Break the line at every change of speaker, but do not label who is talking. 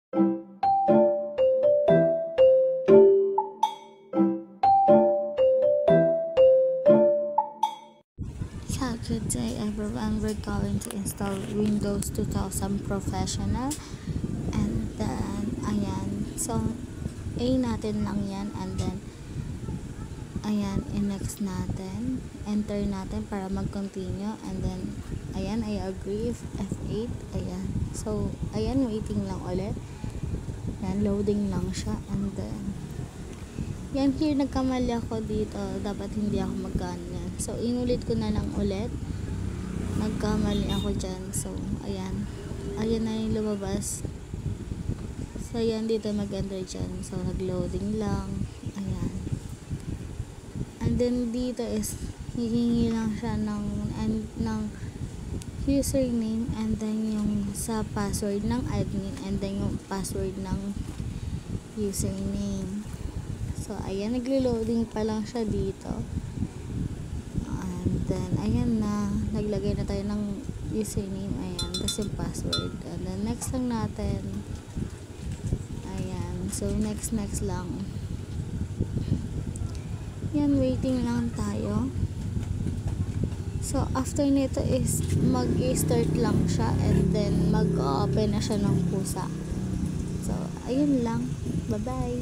So good day everyone, we're going to install Windows 2000 Professional, and then ayan, so A natin lang yan, and then ayan, i-next natin, enter natin para mag-continue, and then ayan, I agree, F8, ayan, so ayan, waiting lang ulit, ayan, loading lang siya, and then yan, here nagkamali ako dito, dapat hindi ako mag-ganyan, so inulit ko na lang ulit, nagkamali ako dyan, so ayan na yung lumabas, so ayan, dito mag-enter dyan, so nag-loading lang, ayan, and then dito is hihingi lang siya ng username, and then yung sa password ng admin, and then yung password ng username. So ayan, naglo-loading pa lang siya dito, and then ayan na, naglagay na tayo ng username, ayan, tapos yung password, and then next lang natin, ayan, so next lang, yan, waiting lang tayo. So after nito is mag-start lang siya, and then mag-open na siya ng pusa. So ayun lang, bye bye.